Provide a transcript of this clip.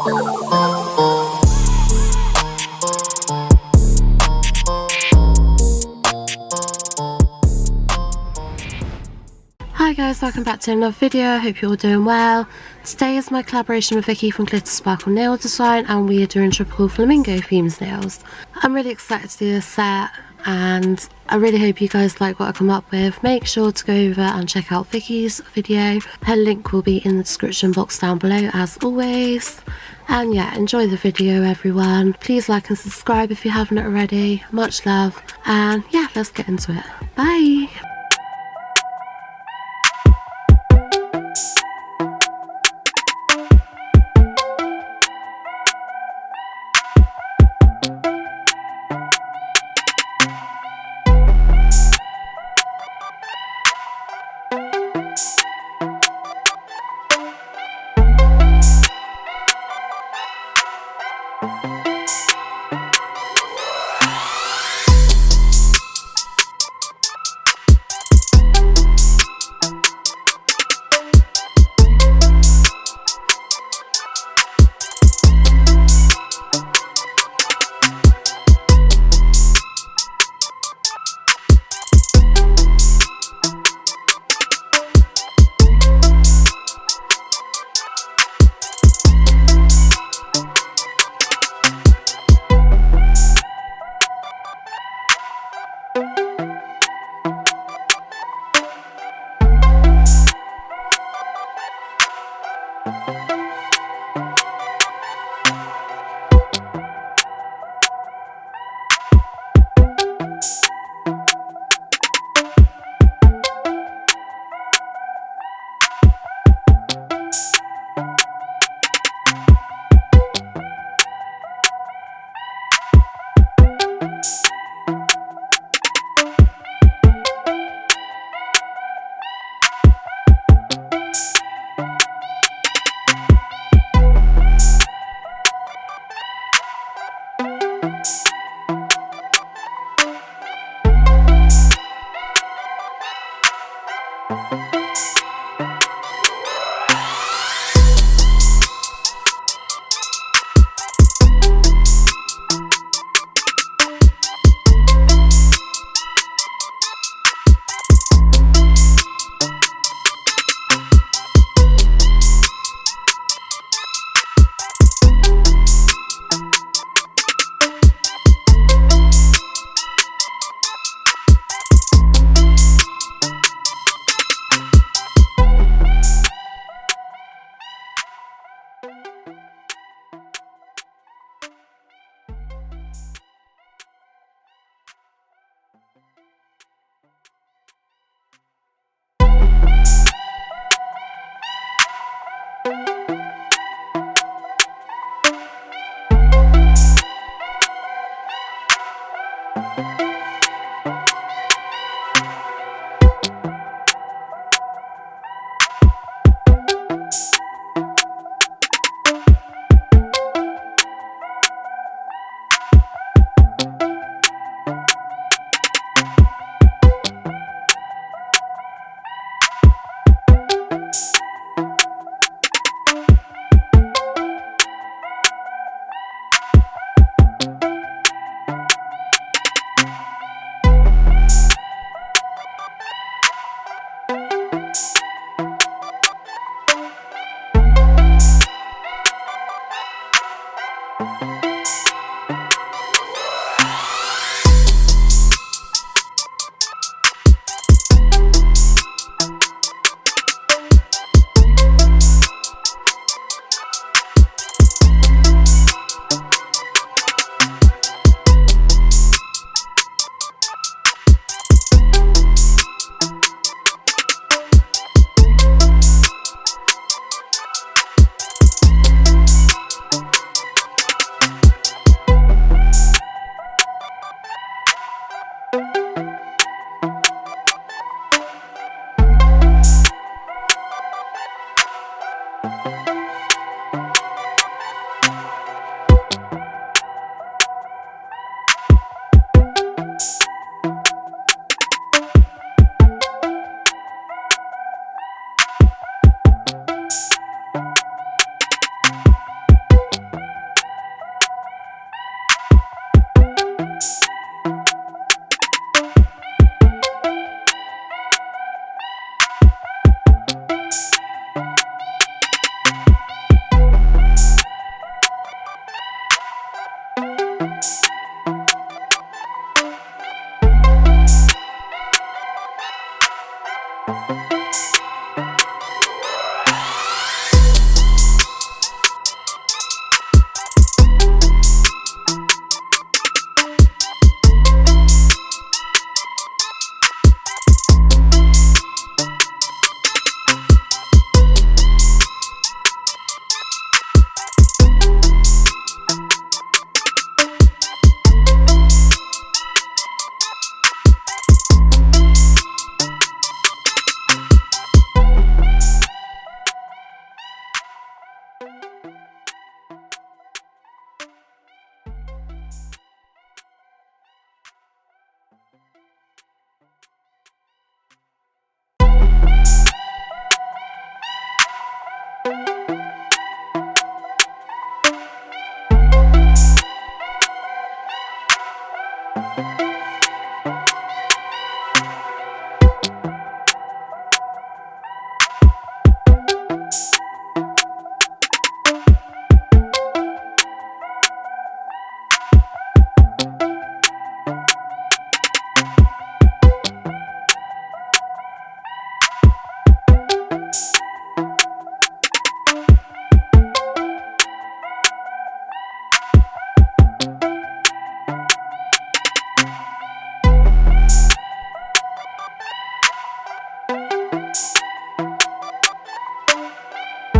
Hi guys, welcome back to another video. I hope you're all doing well. Today is my collaboration with Vicky from Glitter Sparkle Nail Design, and we are doing tropical flamingo themes nails. I'm really excited to do this set, and I really hope you guys like what I come up with. Make sure to go over and check out Vicky's video. Her link will be in the description box down below as always. And yeah, enjoy the video everyone. Please like and subscribe if you haven't already. Much love, and yeah, let's get into it. Bye!